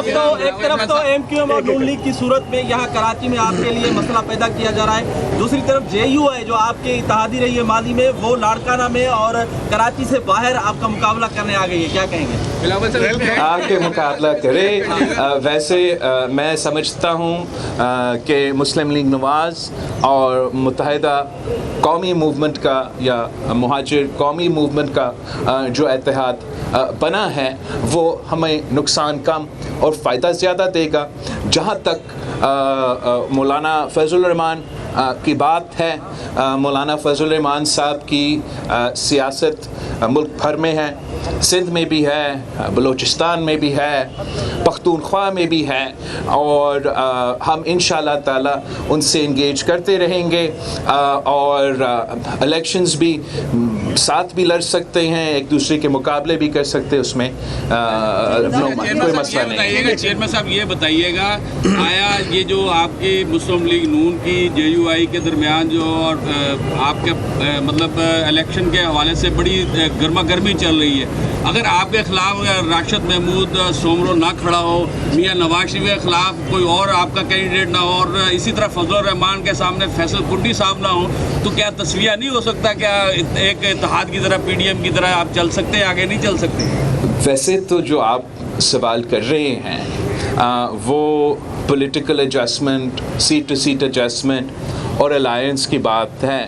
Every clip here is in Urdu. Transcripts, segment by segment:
طرف تو MQM اور نون لیگ کی صورت میں یہاں کراچی میں آپ کے لیے مسئلہ پیدا کیا جا رہا ہے، دوسری طرف JU ہے جو آپ کے اتحادی رہی ہے ماضی میں، وہ لاڑکانہ میں اور کراچی سے باہر آپ کا مقابلہ کرنے آ گئی ہے، کیا کہیں گے؟ آ کے مقابلہ کرے. ویسے میں سمجھتا ہوں کہ مسلم لیگ نواز اور متحدہ قومی موومنٹ کا یا مہاجر قومی موومنٹ کا جو اتحاد بنا ہے وہ ہمیں نقصان کم اور فائدہ زیادہ دے گا. جہاں تک مولانا فیضل الرحمان کی بات ہے، مولانا فیضل الرحمان صاحب کی سیاست ملک بھر میں ہے، سندھ میں بھی ہے، بلوچستان میں بھی ہے، پختونخوا میں بھی ہے، اور ہم انشاءاللہ تعالی ان سے انگیج کرتے رہیں گے اور الیکشنز بھی ساتھ بھی لڑ سکتے ہیں، ایک دوسرے کے مقابلے بھی کر سکتے ہیں، اس میں کوئی مسئلہ نہیں. چیئرمین صاحب یہ بتائیے گا، آیا یہ جو آپ کی مسلم لیگ نون کی JUI کے درمیان جو اور آپ کے مطلب الیکشن کے حوالے سے بڑی گرما گرمی چل رہی ہے، اگر آپ کے خلاف راشد محمود سومرو نہ کھڑا ہو، میاں نواز شریف کے خلاف کوئی اور آپ کا کینڈیڈیٹ نہ ہو، اور اسی طرح فضل الرحمان کے سامنے فیصل کنڈی صاحب نہ ہو، تو کیا تصویہ نہیں ہو سکتا؟ کیا ایک اتحاد کی طرح PDM کی طرح آپ چل سکتے ہیں، آگے نہیں چل سکتے؟ ویسے تو جو آپ سوال کر رہے ہیں وہ political adjustment, seat to seat adjustment اور الائنس کی بات ہے.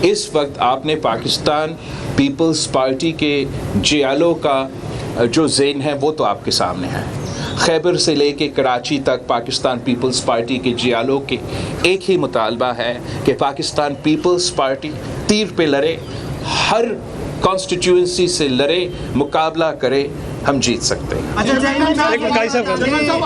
اس وقت آپ نے پاکستان پیپلز پارٹی کے جیالو کا جو ذہن ہے وہ تو آپ کے سامنے ہے. خیبر سے لے کے کراچی تک پاکستان پیپلز پارٹی کے جیالو کے ایک ہی مطالبہ ہے کہ پاکستان پیپلز پارٹی تیر پہ لڑے، ہر کانسٹیٹیوئنسی سے لڑے، مقابلہ کرے، ہم جیت سکتے ہیں.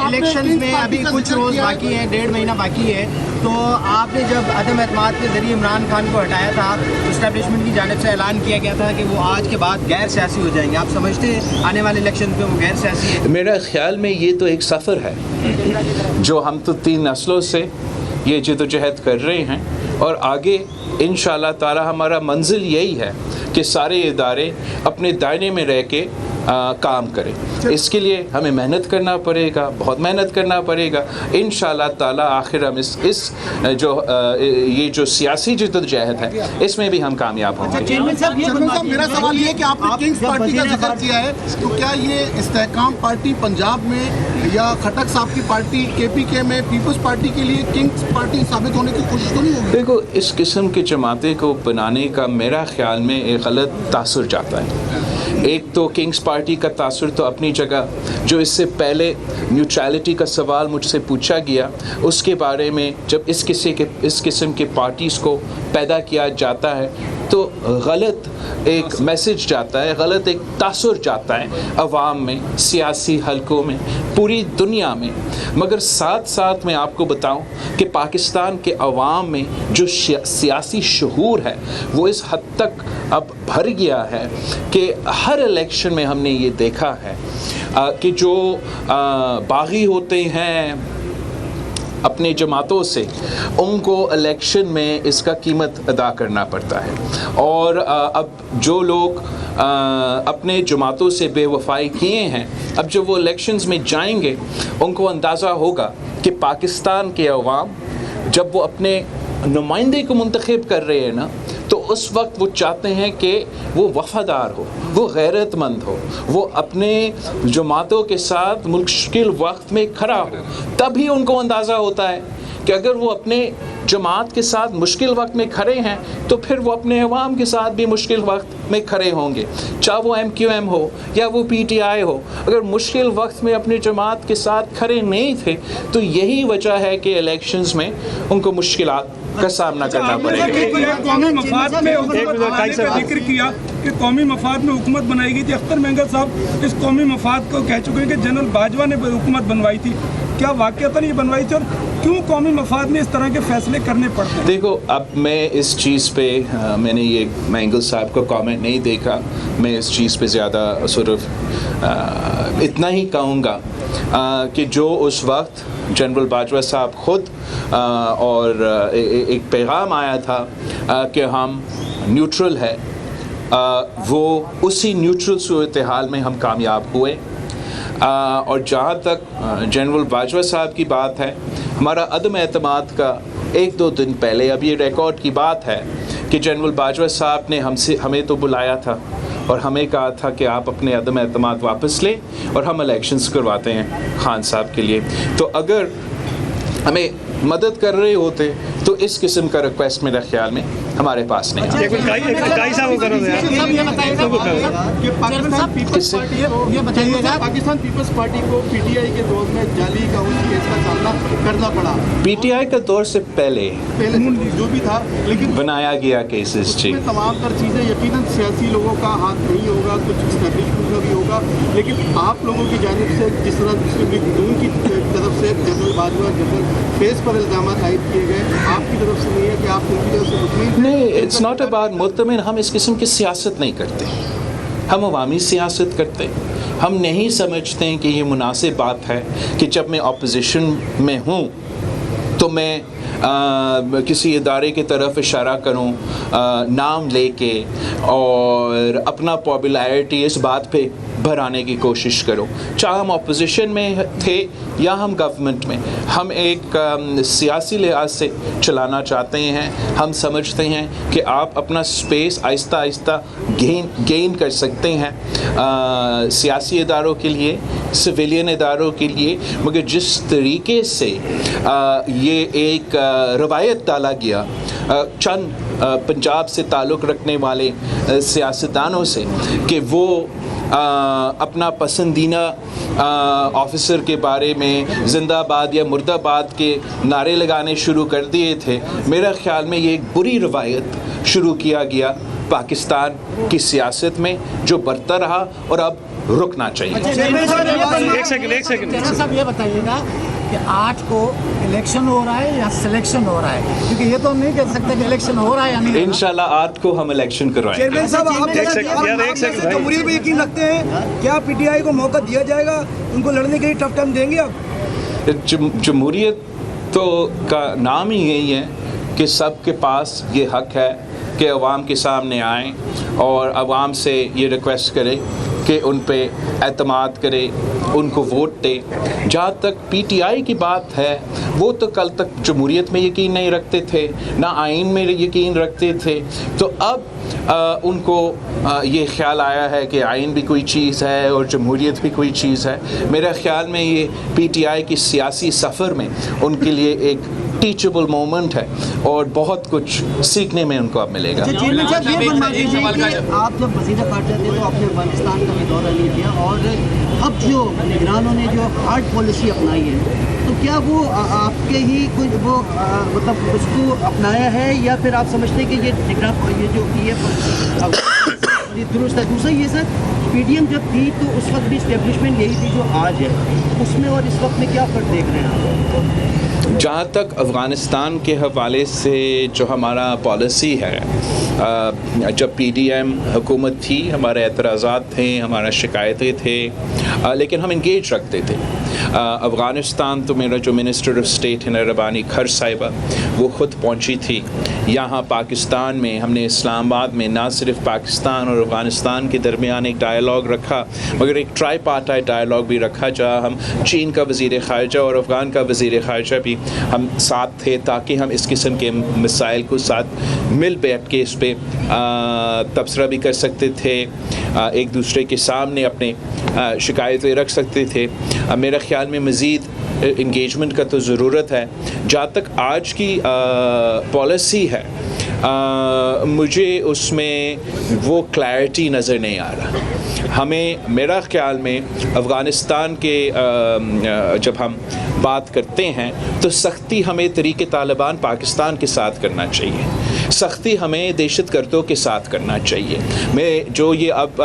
الیکشنز میں ابھی کچھ روز باقی ہیں، 1.5 مہینہ باقی ہے، تو آپ نے جب عدم اعتماد کے ذریعے عمران خان کو ہٹایا تھا، اسٹیبلشمنٹ کی جانب سے اعلان کیا گیا تھا کہ وہ آج کے بعد غیر سیاسی ہو جائیں گے. آپ سمجھتے ہیں آنے والے الیکشن میں وہ غیر سیاسی ہے؟ میرا خیال میں یہ تو ایک سفر ہے جو ہم تو 3 نسلوں سے یہ جدوجہد کر رہے ہیں، اور آگے انشاءاللہ تعالی ہمارا منزل یہی ہے کہ سارے ادارے اپنے دائرے میں رہ کے کام کریں. اس کے لیے ہمیں محنت کرنا پڑے گا، بہت محنت کرنا پڑے گا. انشاءاللہ تعالی آخر ہم اس یہ جو سیاسی جدوجہد ہے اس میں بھی ہم کامیاب ہوں گے. چیئرمین صاحب میرا سوال یہ ہے کہ آپ نے کنگز پارٹی کا ذکر کیا ہے، تو کیا یہ استحکام پارٹی پنجاب میں یا کھٹک صاحب کی پارٹی KPK میں پیپلز پارٹی کے لیے کنگز پارٹی ثابت ہونے کی کوشش تو نہیں ہوگی؟ دیکھو، اس قسم کی جماعتیں کو بنانے کا میرا خیال میں ایک غلط تاثر جاتا ہے. ایک تو کنگز پارٹی کا تاثر تو اپنی جگہ، جو اس سے پہلے نیوٹرلٹی کا سوال مجھ سے پوچھا گیا، اس کے بارے میں جب اس قسم کے پارٹیز کو پیدا کیا جاتا ہے تو غلط ایک میسج جاتا ہے، غلط ایک تاثر جاتا ہے عوام میں، سیاسی حلقوں میں، پوری دنیا میں. مگر ساتھ ساتھ میں آپ کو بتاؤں کہ پاکستان کے عوام میں جو سیاسی شعور ہے وہ اس حد تک اب بھر گیا ہے کہ ہر الیکشن میں ہم نے یہ دیکھا ہے کہ جو باغی ہوتے ہیں اپنے جماعتوں سے، ان کو الیکشن میں اس کا قیمت ادا کرنا پڑتا ہے. اور اب جو لوگ اپنے جماعتوں سے بے وفائی کیے ہیں، اب جب وہ الیکشنز میں جائیں گے ان کو اندازہ ہوگا کہ پاکستان کے عوام جب وہ اپنے نمائندے کو منتخب کر رہے ہیں نا، تو اس وقت وہ چاہتے ہیں کہ وہ وفادار ہو، وہ غیرت مند ہو، وہ اپنے جماعتوں کے ساتھ مشکل وقت میں کھڑا ہو. تبھی ان کو اندازہ ہوتا ہے کہ اگر وہ اپنے جماعت کے ساتھ مشکل وقت میں کھڑے ہیں تو پھر وہ اپنے عوام کے ساتھ بھی مشکل وقت میں کھڑے ہوں گے، چاہے وہ MQM ہو یا وہ PTI ہو. اگر مشکل وقت میں اپنی جماعت کے ساتھ کھڑے نہیں تھے تو یہی وجہ ہے کہ الیکشنز میں ان کو مشکلات کا سامنا کرنا پڑے گا. قومی مفاد میں ذکر کیا کہ قومی مفاد میں حکومت بنائی گئی تھی. اختر مینگل صاحب اس قومی مفاد کو کہہ چکے ہیں کہ جنرل باجوہ نے حکومت بنوائی تھی. کیا واقعتاً یہ بنوائی تھی، اور کیوں قومی مفاد میں اس طرح کے فیصلے کرنے پڑتے ہیں؟ دیکھو، اب میں اس چیز پہ میں نے یہ مینگل صاحب کا کامنٹ نہیں دیکھا. میں اس چیز پہ زیادہ صرف اتنا ہی کہوں گا کہ جو اس وقت جنرل باجوہ صاحب خود اور ایک پیغام آیا تھا کہ ہم نیوٹرل ہے، وہ اسی نیوٹرل صورتحال میں ہم کامیاب ہوئے. اور جہاں تک جنرل باجوہ صاحب کی بات ہے، ہمارا عدم اعتماد کا 1-2 دن پہلے، اب یہ ریکارڈ کی بات ہے کہ جنرل باجوہ صاحب نے ہمیں تو بلایا تھا اور ہمیں کہا تھا کہ آپ اپنے عدم اعتماد واپس لیں اور ہم الیکشنز کرواتے ہیں خان صاحب کے لیے. تو اگر ہمیں مدد کر رہے ہوتے تو اس قسم کا ریکویسٹ میرے خیال میں ہمارے پاس نہیں آتا. پاکستان پیپلز پارٹی کو پی ٹی آئی کے دور میں جعلی کا اس کیس کا سامنا کرنا پڑا. پی ٹی آئی کا دور سے پہلے جو بھی تھا، لیکن بنایا گیا کیسز. جی، تمام تر چیزیں یقیناً سیاسی لوگوں کا ہاتھ نہیں ہوگا، کچھ اسٹیبلشمنٹ کا بھی ہوگا، لیکن آپ لوگوں کی جانب سے جس طرح مسلم لیگ نون کی طرف سے جنرل باجوہ جنرل فیس پر الزامات عائد کیے گئے، آپ کی طرف سے نہیں ہے کہ آپ ان کی طرف سے مطمئن؟ نہیں، اٹس ناٹ اباؤٹ مطمئن. ہم اس قسم کی سیاست نہیں کرتے، ہم عوامی سیاست کرتے. ہم نہیں سمجھتے ہیں کہ یہ مناسب بات ہے کہ جب میں اپوزیشن میں ہوں تو میں کسی ادارے کی طرف اشارہ کروں نام لے کے اور اپنا پاپولیرٹی اس بات پہ بھرانے کی کوشش کروں. چاہے ہم اپوزیشن میں تھے یا ہم گورنمنٹ میں، ہم ایک سیاسی لحاظ سے چلانا چاہتے ہیں. ہم سمجھتے ہیں کہ آپ اپنا سپیس آہستہ آہستہ گین کر سکتے ہیں سیاسی اداروں کے لیے، سویلین اداروں کے لیے، مگر جس طریقے سے یہ ایک روایت ڈالا گیا چند پنجاب سے تعلق رکھنے والے سیاستدانوں سے کہ وہ اپنا پسندیدہ آفیسر کے بارے میں زندہ باد یا مردہ باد کے نعرے لگانے شروع کر دیے تھے، میرا خیال میں یہ ایک بری روایت شروع کیا گیا پاکستان کی سیاست میں جو بڑھتا رہا اور اب رکنا چاہیے. ایک سیکنڈ صاحب یہ بتائیے گا کہ 8 کو الیکشن ہو رہا ہے یا سلیکشن ہو رہا ہے؟ کیونکہ یہ تو ہم نہیں کہہ سکتے کہ الیکشن ہو رہا ہے یا نہیں. انشاءاللہ 8 کو ہم الیکشن کروائیں گے. چیئرمین صاحب، آپ جمہوریت پہ یقین رکھتے ہیں؟ کیا پی ٹی آئی کو موقع دیا جائے گا؟ ان کو لڑنے کے لیے ٹف ٹائم دیں گے آپ؟ جمہوریت تو کا نام ہی یہی ہے کہ سب کے پاس یہ حق ہے کہ عوام کے سامنے آئیں اور عوام سے یہ ریکویسٹ کرے کہ ان پہ اعتماد کرے، ان کو ووٹ دے. جہاں تک پی ٹی آئی کی بات ہے، وہ تو کل تک جمہوریت میں یقین نہیں رکھتے تھے، نہ آئین میں یقین رکھتے تھے. تو اب ان کو یہ خیال آیا ہے کہ آئین بھی کوئی چیز ہے اور جمہوریت بھی کوئی چیز ہے. میرا خیال میں یہ پی ٹی آئی کی سیاسی سفر میں ان کے لیے ایک ٹیچبل مومنٹ ہے اور بہت کچھ سیکھنے میں ان کو اب ملے گا. چیئرمین صاحب، یہ فرما دیجیے کہ آپ جب وزیر خارجہ تھے تو آپ نے افغانستان کا بھی دورہ نہیں کیا، اور اب جو نگرانوں نے جو ہارڈ پالیسی اپنائی ہے، تو کیا وہ آپ کے ہی کچھ وہ مطلب اس کو اپنایا ہے، یا پھر آپ سمجھتے ہیں کہ یہ جو یہ درست ہے؟ دوسرا یہ سر، پی ڈی ایم جب تھی تو اس وقت بھی اسٹیبلشمنٹ یہی تھی جو آج ہے، اس میں اور اس وقت میں کیا فرق دیکھ رہے ہیں آپ؟ جہاں تک افغانستان کے حوالے سے جو ہمارا پالیسی ہے، جب پی ڈی ایم حکومت تھی ہمارے اعتراضات تھے، ہمارا شکایتیں تھے، لیکن ہم انگیج رکھتے تھے. افغانستان تو میرا جو منسٹر آف اسٹیٹ ہے ربانی کھر صاحبہ، وہ خود پہنچی تھی یہاں پاکستان میں. ہم نے اسلام آباد میں نہ صرف پاکستان اور افغانستان کے درمیان ایک ڈائلاگ رکھا، مگر ایک ٹرائی پارٹائی ڈائلاگ بھی رکھا جہاں ہم چین کا وزیر خارجہ اور افغان کا وزیر خارجہ بھی ہم ساتھ تھے، تاکہ ہم اس قسم کے مسائل کو ساتھ مل بیٹھ کے اس پہ تبصرہ بھی کر سکتے تھے، ایک دوسرے کے سامنے اپنے شکایتیں رکھ سکتے تھے. میرا خیال میں مزید انگیجمنٹ کا تو ضرورت ہے. جہاں تک آج کی پالیسی ہے، مجھے اس میں وہ کلیئرٹی نظر نہیں آ رہا. ہمیں میرا خیال میں افغانستان کے جب ہم بات کرتے ہیں تو سختی ہمیں طریق طالبان پاکستان کے ساتھ کرنا چاہیے، سختی ہمیں دہشت گردوں کے ساتھ کرنا چاہیے. میں جو یہ اب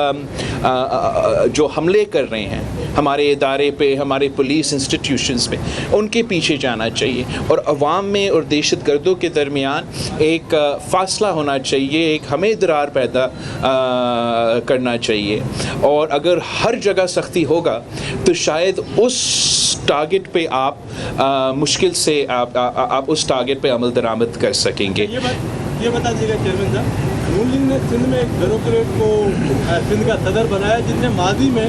جو حملے کر رہے ہیں ہمارے ادارے پہ، ہمارے پولیس انسٹیٹیوشنز پہ، ان کے پیچھے جانا چاہیے اور عوام میں اور دہشت گردوں کے درمیان ایک فاصلہ ہونا چاہیے، ایک ہمیں درار پیدا کرنا چاہیے. اور اگر ہر جگہ سختی ہوگا تو شاید اس ٹارگٹ پہ آپ مشکل سے آپ اس ٹارگٹ پہ عمل درآمد کر سکیں گے. یہ بتا دیجیے گا چیئرمین صاحب، نون لیگ نے سندھ میں بیوروکریٹ کو سندھ کا صدر بنایا، جس نے ماضی میں